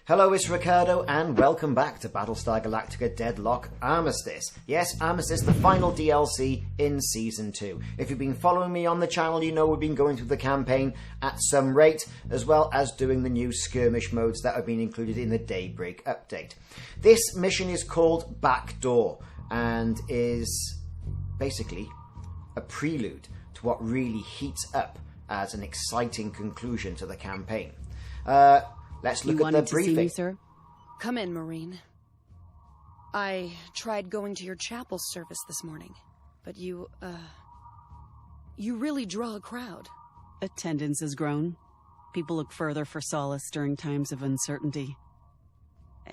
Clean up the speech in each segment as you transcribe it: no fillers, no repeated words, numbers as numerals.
Hello, it's Ricardo, and welcome back to Battlestar Galactica Deadlock Armistice. Yes, Armistice, the final DLC in Season 2. If you've been following me on the channel, you know we've been going through the campaign at some rate, as well as doing the new skirmish modes that have been included in the Daybreak update. This mission is called Backdoor, and is basically a prelude to what really heats up as an exciting conclusion to the campaign. Let's look at the briefing. You wanted to see me, sir? Come in, Marine. I tried going to your chapel service this morning, but you really draw a crowd. Attendance has grown. People look further for solace during times of uncertainty.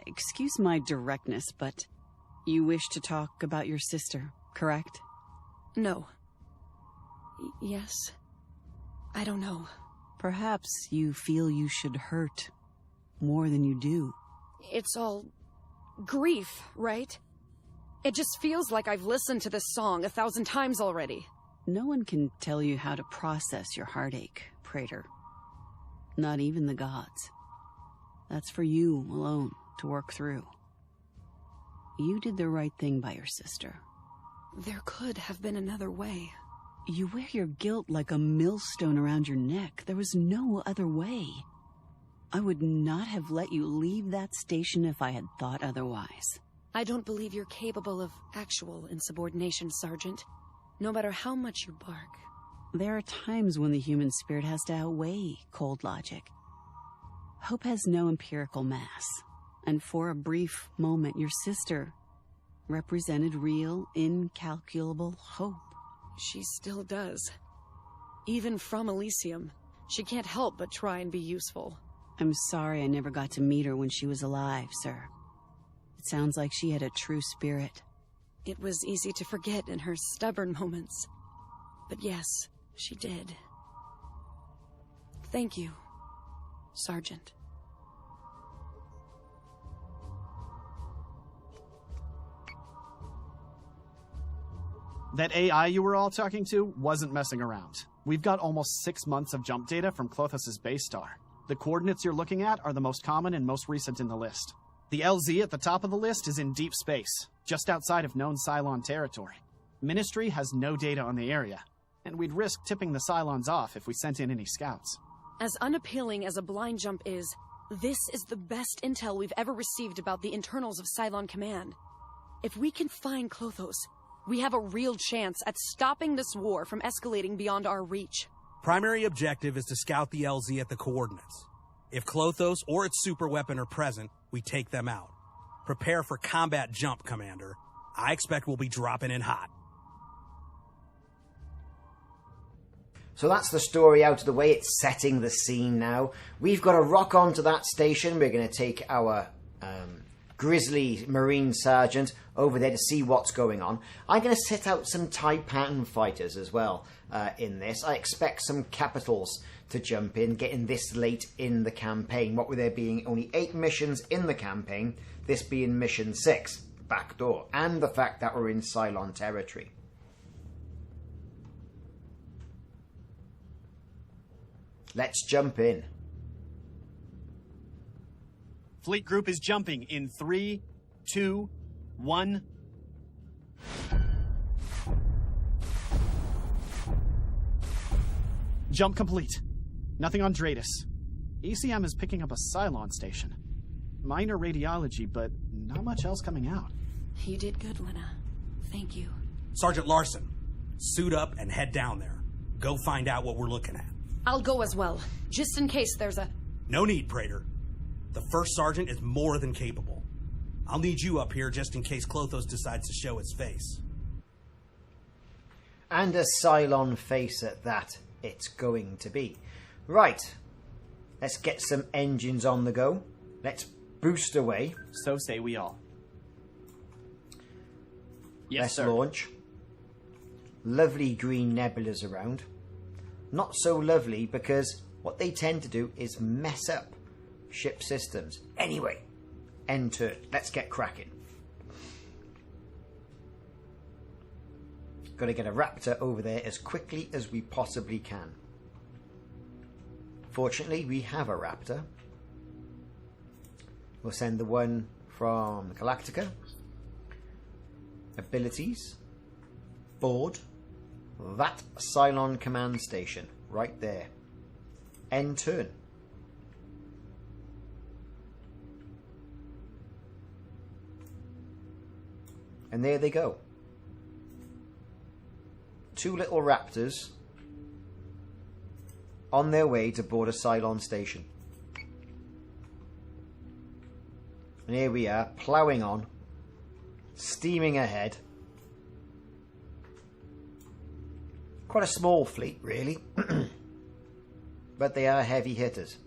Excuse my directness, but you wish to talk about your sister, correct? No. Yes. I don't know. Perhaps you feel you should hurt more than you do. It's all grief, right? It just feels like I've listened to this song 1,000 times already. No one can tell you how to process your heartache, Praetor. Not even the gods. That's for you alone to work through. You did the right thing by your sister. There could have been another way. You wear your guilt like a millstone around your neck. There was no other way. I would not have let you leave that station if I had thought otherwise. I don't believe you're capable of actual insubordination, Sergeant. No matter how much you bark. There are times when the human spirit has to outweigh cold logic. Hope has no empirical mass. And for a brief moment, your sister represented real, incalculable hope. She still does. Even from Elysium, she can't help but try and be useful. I'm sorry I never got to meet her when she was alive, sir. It sounds like she had a true spirit. It was easy to forget in her stubborn moments. But yes, she did. Thank you, Sergeant. That AI you were all talking to wasn't messing around. We've got almost 6 months of jump data from Klothos' Basestar. The coordinates you're looking at are the most common and most recent in the list. The LZ at the top of the list is in deep space, just outside of known Cylon territory. Ministry has no data on the area, and we'd risk tipping the Cylons off if we sent in any scouts. As unappealing as a blind jump is, this is the best intel we've ever received about the internals of Cylon Command. If we can find Klothos, we have a real chance at stopping this war from escalating beyond our reach. Primary objective is to scout the LZ at the coordinates. If Klothos or its super weapon are present, we take them out. Prepare for combat jump, Commander. I expect we'll be dropping in hot. So that's the story out of the way. It's setting the scene now. We've got to rock on to that station. We're going to take our grizzly Marine Sergeant over there to see what's going on. I'm going to set out some TIE pattern fighters as well in this. I expect some capitals to jump in, getting this late in the campaign. What with there being only 8 missions in the campaign, this being mission 6, Backdoor, and the fact that we're in Cylon territory. Let's jump in. Fleet group is jumping in 3, 2, 1. Jump complete. Nothing on Dratus. ECM is picking up a Cylon station. Minor radiology, but not much else coming out. You did good, Lena. Thank you. Sergeant Larson, suit up and head down there. Go find out what we're looking at. I'll go as well, just in case there's a... No need, Praetor. The first sergeant is more than capable. I'll need you up here just in case Klothos decides to show its face. And a Cylon face at that, it's going to be. Right, let's get some engines on the go. Let's boost away. So say we all. Yes, let's sir. launch. Lovely green nebulas around. Not so lovely because what they tend to do is mess up ship systems. Anyway, enter. Let's get cracking. Got to get a Raptor over there as quickly as we possibly can. Fortunately, we have a Raptor. We'll send the one from Galactica. Abilities. Board. That Cylon command station. Right there. End turn. And there they go. 2 little raptors on their way to board a Cylon station. And here we are, ploughing on, steaming ahead. Quite a small fleet, really. But they are heavy hitters.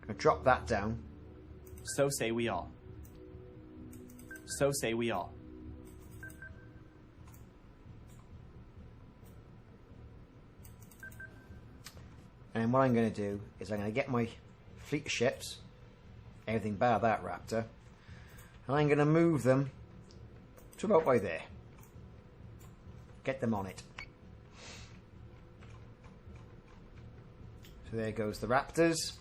I'll drop that down. So say we all. So say we all. And what I'm going to do is I'm going to get my fleet of ships, everything bar that raptor, and I'm going to move them to about by there. Get them on it. So there goes the raptors.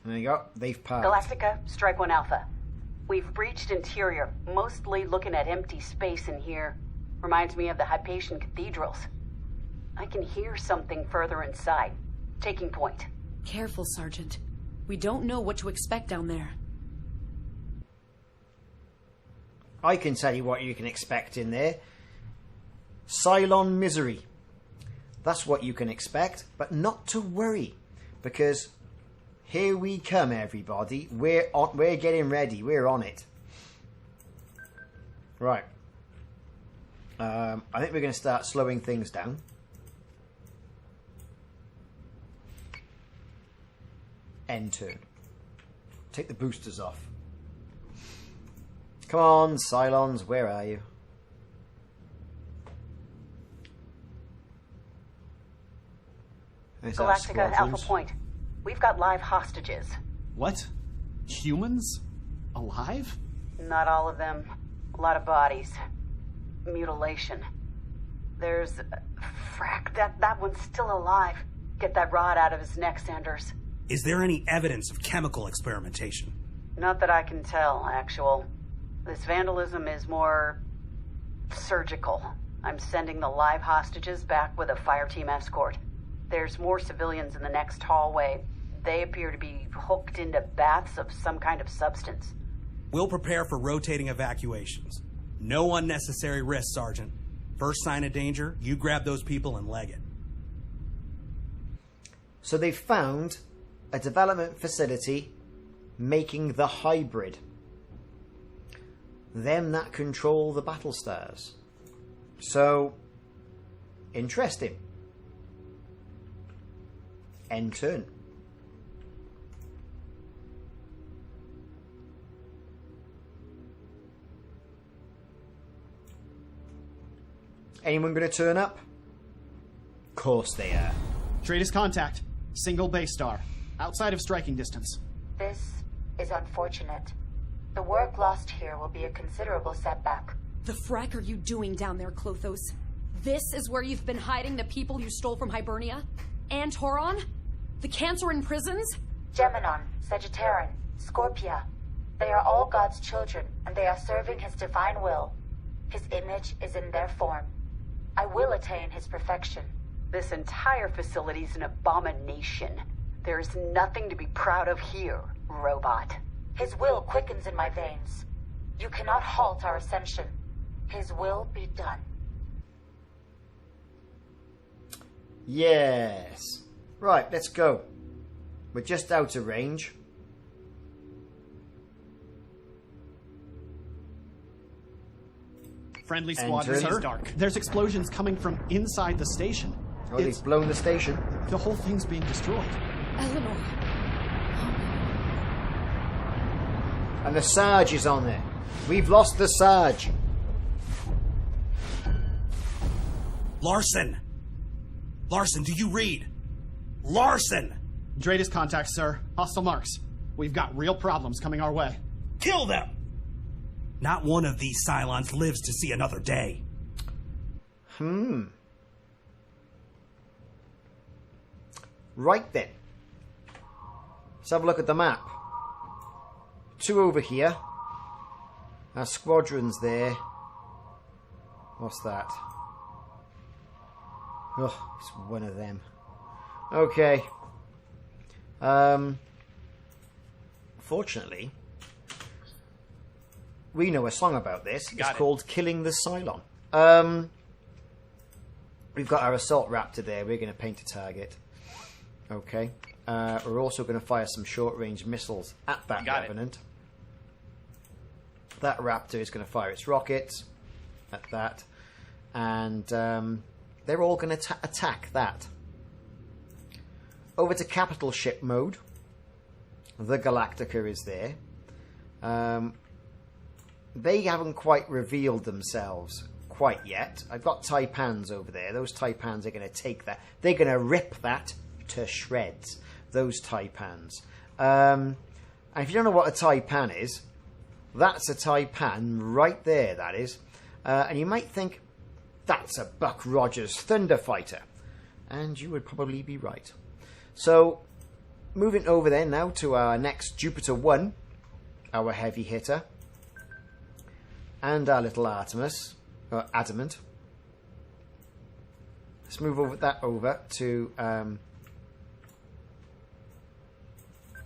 There you go, they've passed. Galactica, Strike 1 Alpha. We've breached interior, mostly looking at empty space in here. Reminds me of the Hypatian cathedrals. I can hear something further inside. Taking point. Careful, Sergeant. We don't know what to expect down there. I can tell you what you can expect in there. Cylon misery. That's what you can expect, but not to worry, because here we come, everybody. We're getting ready. We're on it. Right. I think we're going to start slowing things down. End turn. Take the boosters off. Come on, Cylons, where are you? There's our Galactica, Alpha squadrons. Point. We've got live hostages. What? Humans? Alive? Not all of them. A lot of bodies. Mutilation. There's... Frack, that one's still alive. Get that rod out of his neck, Sanders. Is there any evidence of chemical experimentation? Not that I can tell, actual. This vandalism is more... surgical. I'm sending the live hostages back with a fire team escort. There's more civilians in the next hallway. They appear to be hooked into baths of some kind of substance. We'll prepare for rotating evacuations. No unnecessary risk, Sergeant. First sign of danger, you grab those people and leg it. So they found a development facility making the hybrid. Them that control the Battlestars. So, interesting. End turn. Anyone going to turn up? Of course they are. Straightest contact. Single base star. Outside of striking distance. This is unfortunate. The work lost here will be a considerable setback. The frack are you doing down there, Klothos? This is where you've been hiding the people you stole from Hibernia? And Toron? The Cancerin prisons? Geminon, Sagittarian, Scorpia. They are all God's children, and they are serving his divine will. His image is in their form. I will attain his perfection. This entire facility's an abomination. There's nothing to be proud of here, robot. His will quickens in my veins. You cannot halt our ascension. His will be done. Yes. Right, let's go. We're just out of range. Friendly squadron Enter. is dark. There's explosions coming from inside the station. Oh, they've blown the station. The whole thing's being destroyed. Eleanor. And the Sarge is on there. We've lost the Sarge. Larson! Larson, do you read? Larson! Straightest contact, sir. Hostile marks. We've got real problems coming our way. Kill them! Not one of these Cylons lives to see another day. Right then. Let's have a look at the map. 2 over here. Our squadron's there. What's that? Oh, it's one of them. Okay. Fortunately, we know a song about this. It's called Killing the Cylon. We've got our assault raptor there. We're going to paint a target. Okay. We're also going to fire some short-range missiles at that Revenant. That raptor is going to fire its rockets at that. And they're all going to attack that. Over to capital ship mode. The Galactica is there. They haven't quite revealed themselves quite yet. I've got Taipans over there. Those Taipans are going to take that. They're going to rip that to shreds. Those Taipans. And if you don't know what a Taipan is, that's a Taipan right there, that is. And you might think, that's a Buck Rogers Thunder Fighter. And you would probably be right. So, moving over there now to our next Jupiter 1, our heavy hitter. And our little Artemis, or Adamant. Let's move over to...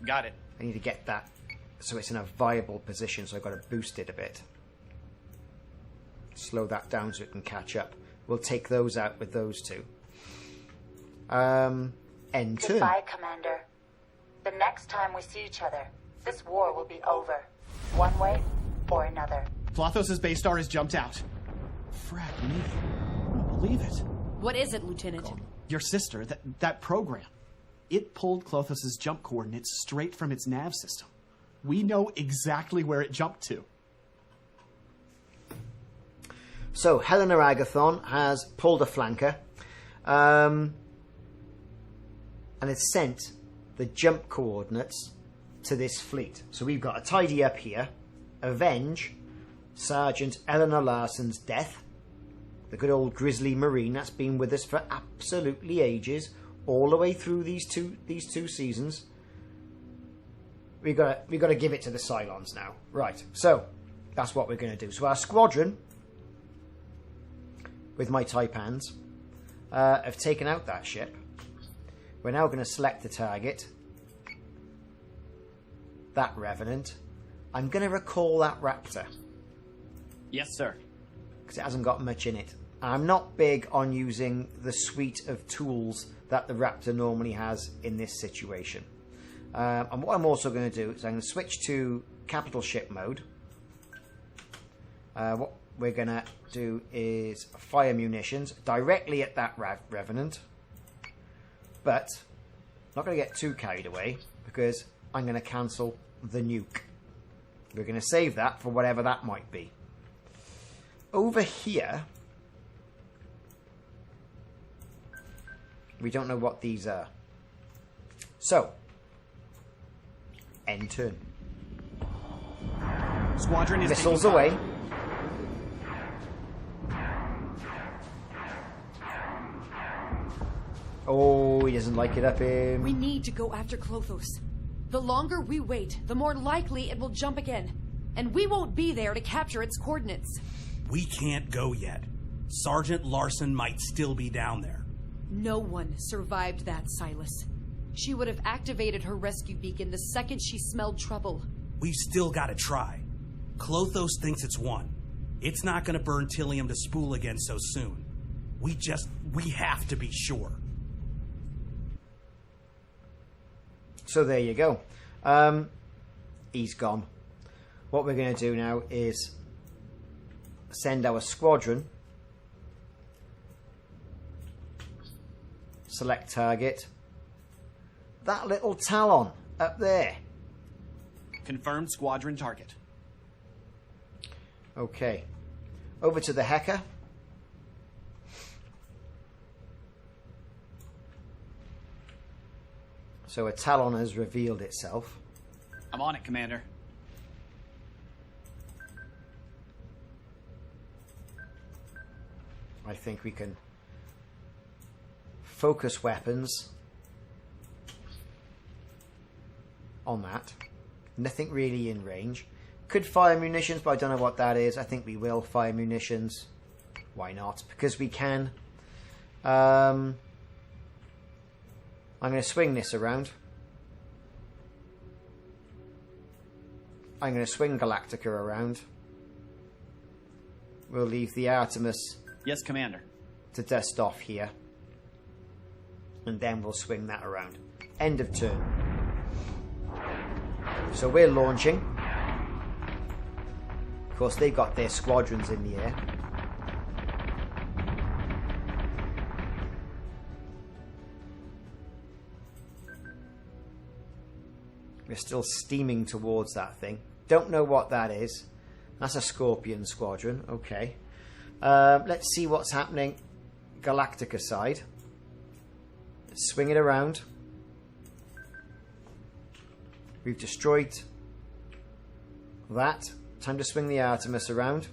Got it. I need to get that so it's in a viable position, so I've got to boost it a bit. Slow that down so it can catch up. We'll take those out with those two. End turn. Goodbye, Commander. The next time we see each other, this war will be over. One way or another. Klothos' Basestar has jumped out. Frack me. I don't believe it. What is it, Lieutenant? Your sister, that program. It pulled Klothos' jump coordinates straight from its nav system. We know exactly where it jumped to. So, Helena Agathon has pulled a flanker. And it's sent the jump coordinates to this fleet. So we've got to tidy up here. Avenge Sergeant Eleanor Larson's death. The good old grizzly marine that's been with us for absolutely ages. All the way through these two seasons. We got to give it to the Cylons now. Right, so that's what we're going to do. So our squadron, with my Taipans, have taken out that ship. We're now going to select the target. That Revenant. I'm going to recall that Raptor. Yes, sir. Because it hasn't got much in it. I'm not big on using the suite of tools that the Raptor normally has in this situation. And what I'm also going to do is I'm going to switch to capital ship mode. What we're going to do is fire munitions directly at that Revenant. But not going to get too carried away because I'm going to cancel the nuke. We're going to save that for whatever that might be. Over here, we don't know what these are. So, end turn. Squadron is missiles away. Oh, he doesn't like it up him. We need to go after Klothos. The longer we wait, the more likely it will jump again. And we won't be there to capture its coordinates. We can't go yet. Sergeant Larson might still be down there. No one survived that, Silas. She would have activated her rescue beacon the second she smelled trouble. We've still got to try. Klothos thinks it's won. It's not going to burn Tillium to spool again so soon. We have to be sure. So there you go. He's gone. What we're going to do now is send our squadron. Select target. That little Talon up there. Confirmed squadron target. Okay. Over to the Hecker. So a Talon has revealed itself. I'm on it, Commander. I I think we can focus weapons on that. Nothing really in range. Could fire munitions, but I don't know what that is. I think we will fire munitions. Why not? Because we can. I'm going to swing this around. I'm going to swing Galactica around. We'll leave the Artemis... Yes, Commander. ...to dust off here. And then we'll swing that around. End of turn. So we're launching. Of course, they've got their squadrons in the air. We're still steaming towards that thing. Don't know what that is. That's a Scorpion squadron. Okay. Let's see what's happening Galactica side. Let's swing it around. We've destroyed that. Time to swing the Artemis around.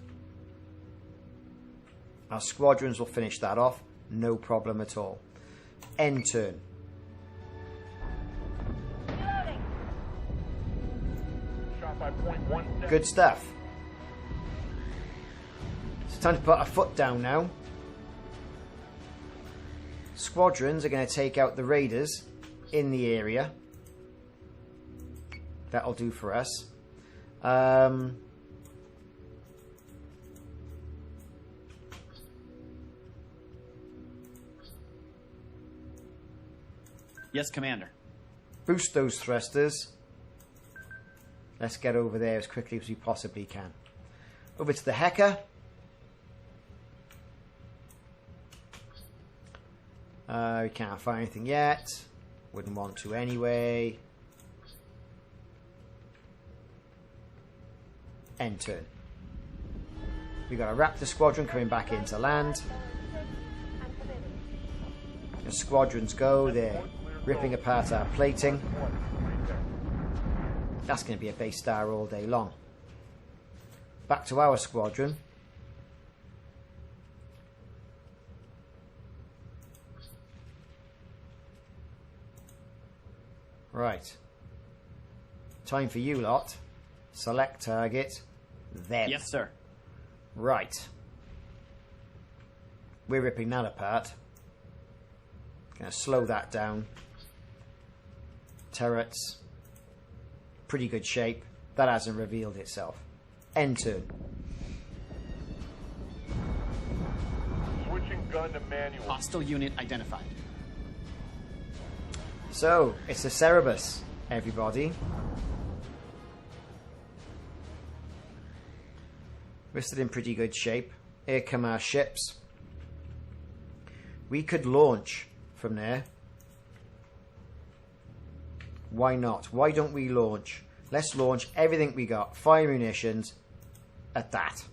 Our squadrons will finish that off. No problem at all. End turn. Good stuff. It's time to put our foot down now. Squadrons are going to take out the raiders in the area. That'll do for us. Yes, Commander. Boost those thrusters. Let's get over there as quickly as we possibly can. Over to the Hecker. We can't find anything yet. Wouldn't want to anyway. End turn. We got a Raptor squadron coming back into land. The squadrons go. They're ripping apart our plating. That's going to be a base star all day long. Back to our squadron. Right. Time for you lot. Select target. Them. Yes, sir. Right. We're ripping that apart. Going to slow that down. Turrets. Pretty good shape. That hasn't revealed itself. End turn. Switching gun to manual. Hostile unit identified. So, it's a Cerberus, everybody. We're still in pretty good shape. Here come our ships. We could launch from there. Why not? Why don't we launch? Let's launch everything we got. Fire munitions at that.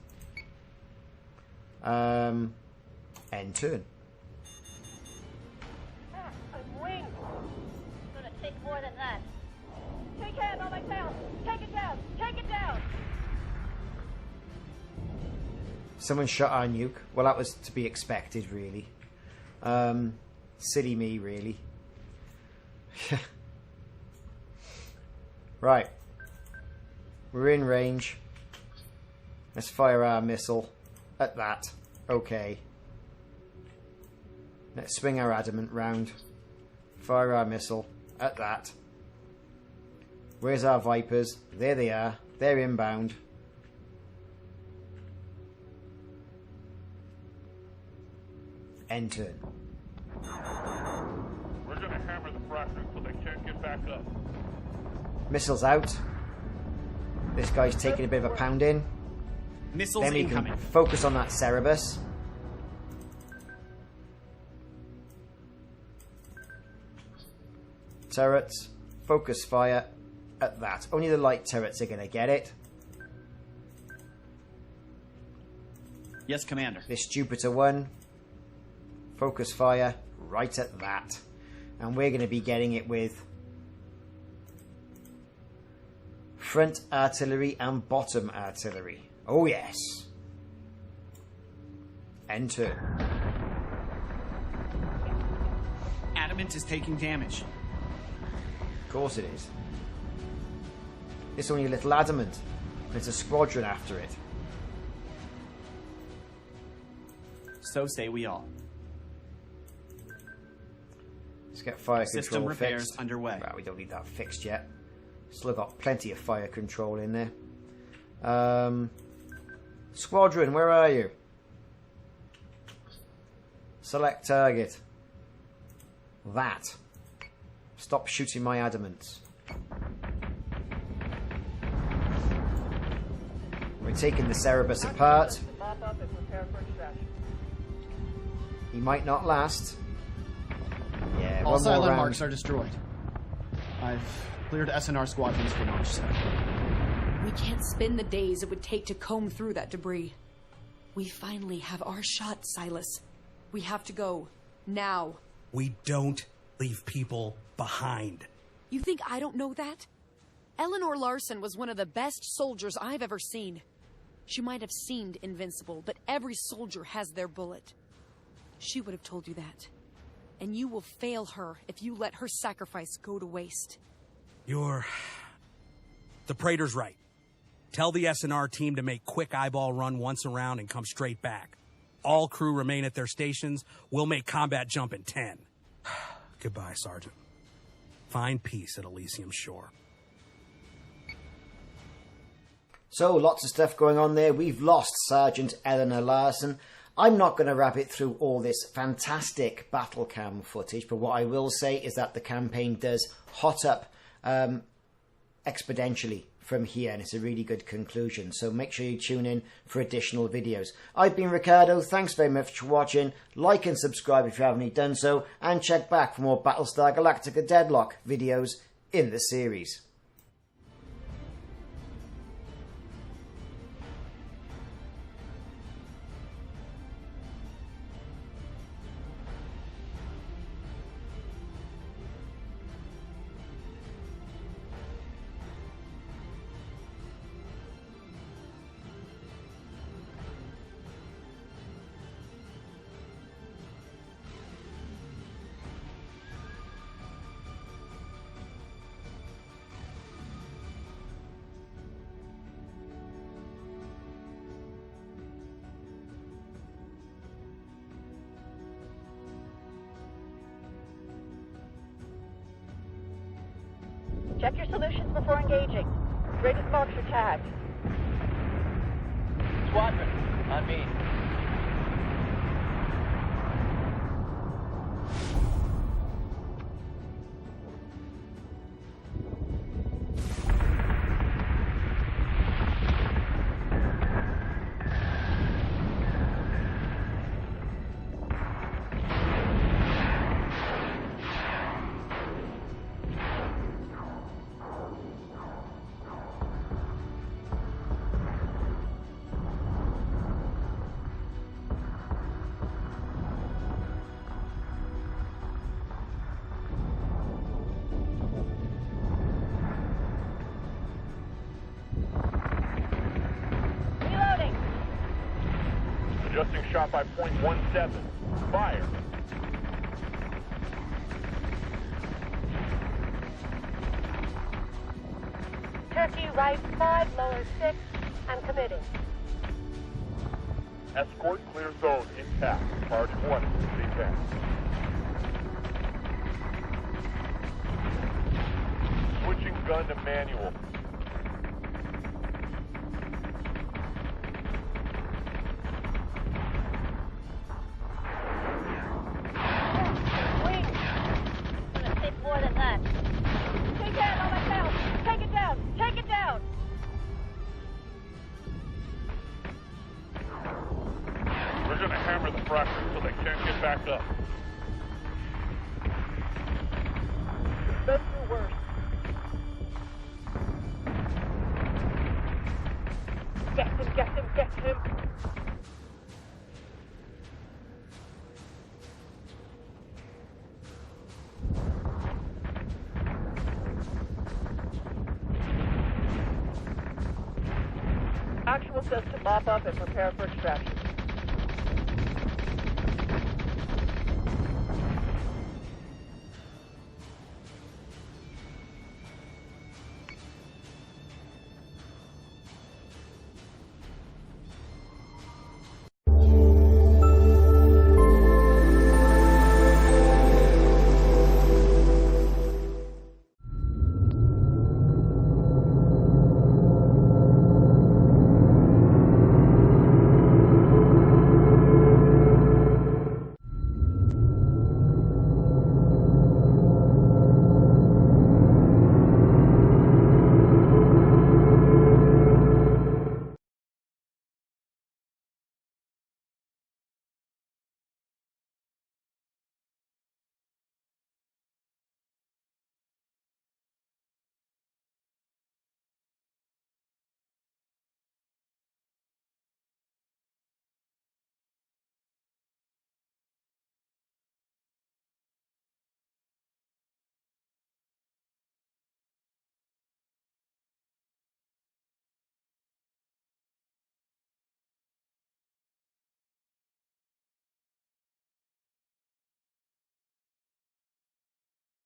End turn. I'm winged. It's gonna take more than that. Take hand on my tail. Take it down. Take it down. Someone shot our nuke. Well, that was to be expected, really. Silly me, really. Right. We're in range. Let's fire our missile at that. Okay. Let's swing our adamant round. Fire our missile at that. Where's our Vipers? There they are. They're inbound. End turn. We're gonna hammer the fractors so they can't get back up. Missiles out. This guy's taking a bit of a pounding. Missiles Then we incoming. can focus on that Cerberus. Turrets. Focus fire at that. Only the light turrets are going to get it. Yes, Commander. This Jupiter 1. Focus fire right at that. And we're going to be getting it with front artillery and bottom artillery. Oh yes. End turn. equipment is taking damage. Of course it is. It's only a little adamant. There's a squadron after it. So say we all. Let's get fire System control repairs fixed. underway. Well, we don't need that fixed yet. Still got plenty of fire control in there. Squadron, where are you? Select target. That. Stop shooting my adamants. We're taking the Cerebus apart. Mop up and prepare for extraction. He might not last. Yeah, All one more Cylon round. marks are destroyed. I've cleared SNR squadrons for launch set. We can't spend the days it would take to comb through that debris. We finally have our shot, Silas. We have to go. Now. We don't leave people behind. You think I don't know that? Eleanor Larson was one of the best soldiers I've ever seen. She might have seemed invincible, but every soldier has their bullet. She would have told you that. And you will fail her if you let her sacrifice go to waste. The Praetor's right. Tell the SNR team to make quick eyeball run once around and come straight back. All crew remain at their stations. We'll make combat jump in 10. Goodbye, Sergeant. Find peace at Elysium Shore. So, lots of stuff going on there. We've lost Sergeant Eleanor Larson. I'm not going to wrap it through all this fantastic battle cam footage, but what I will say is that the campaign does hot up exponentially from here, and it's a really good conclusion. So make sure you tune in for additional videos. I've been Ricardo. Thanks very much for watching. Like and subscribe if you haven't done so, and check back for more Battlestar Galactica Deadlock videos in the series. Check your solutions before engaging. Rated marks are tagged. Squadron, on me. Adjusting shot by .17. Fire. Turkey right 5, lower 6. I'm committing. Escort clear zone intact. Charge 1, C10. Switching gun to manual. Gonna take more than that. Take that on my tail. Take it down. Take it down. We're gonna hammer the fractors so they can't get back up. Been through worse. Get him, get him, get him. Actual says to mop up and prepare for extraction.